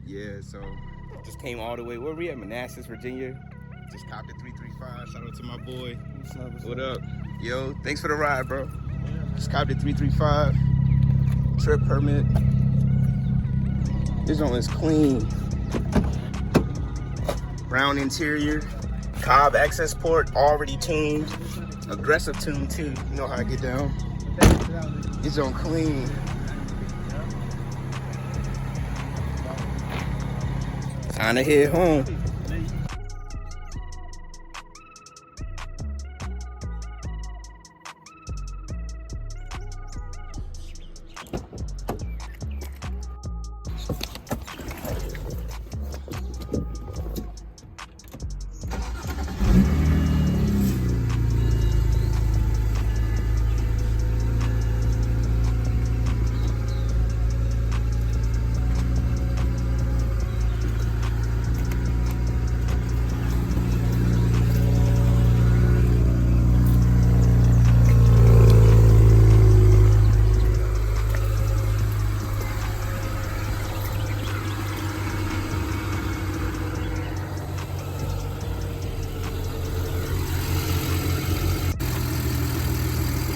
Yeah, so just came all the way. Where we at? Manassas, Virginia. Just copped a 335. Shout out to my boy. What up? Yo, thanks for the ride, bro. Just copped a 335. Trip permit. This one is clean. Brown interior. Cobb access port, already tuned. Aggressive tune too. You know how I get down. It's on clean. Time to head home.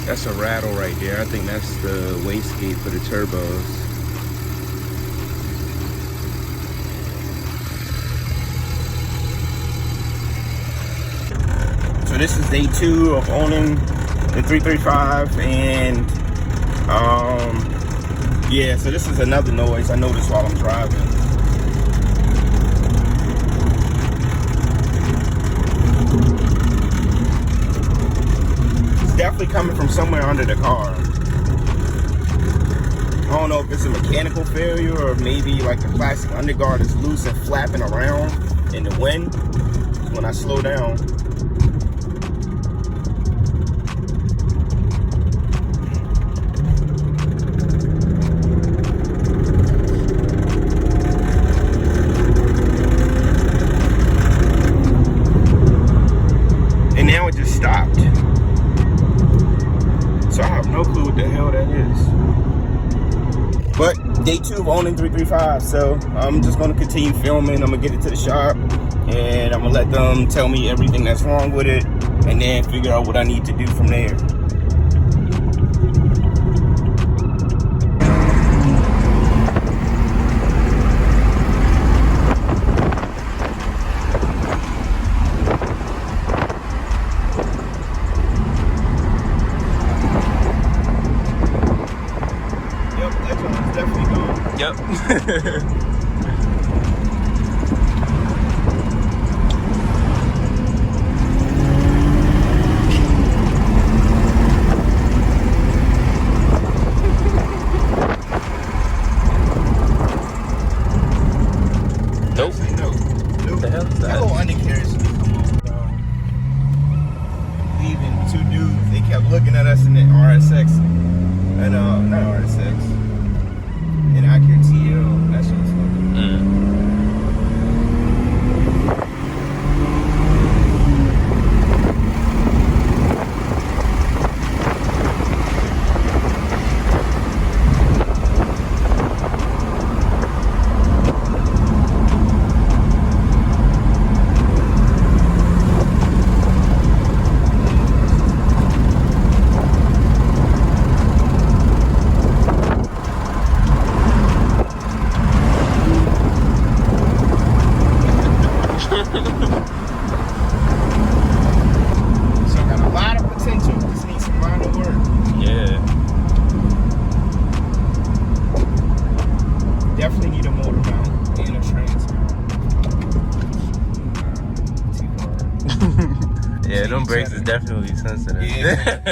That's a rattle right there. I think that's the wastegate for the turbos. So this is day 2 of owning the 335, and yeah, so this is another noise I noticed while I'm driving. Definitely coming from somewhere under the car. I don't know if it's a mechanical failure or maybe like the plastic underguard is loose and flapping around in the wind when I slow down. And now it just stopped. So I have no clue what the hell that is. But day 2 of owning 335, so I'm just gonna continue filming. I'm gonna get it to the shop and I'm gonna let them tell me everything that's wrong with it and then figure out what I need to do from there. Yep. Nope. What the hell is that? That little undercarriage. Leaving 2 dudes, they kept looking at us in the RSX. And not RSX. And I can TL, that shit was fucking. Yeah, them brakes is definitely sensitive. Yeah.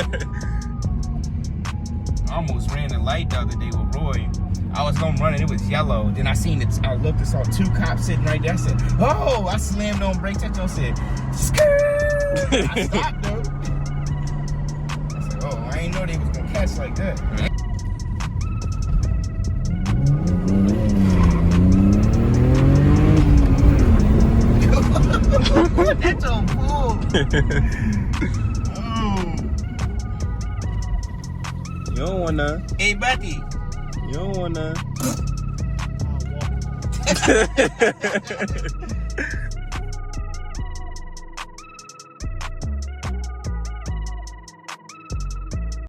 I almost ran the light the other day with Roy. I was gonna run it, it was yellow. Then I seen it, I looked and saw 2 cops sitting right there. I said, oh, I slammed on brakes. That joke said, skirt. I stopped though. I said, oh, I ain't know they was gonna catch like that. That's on full. You don't want none. Hey, buddy. You don't want none.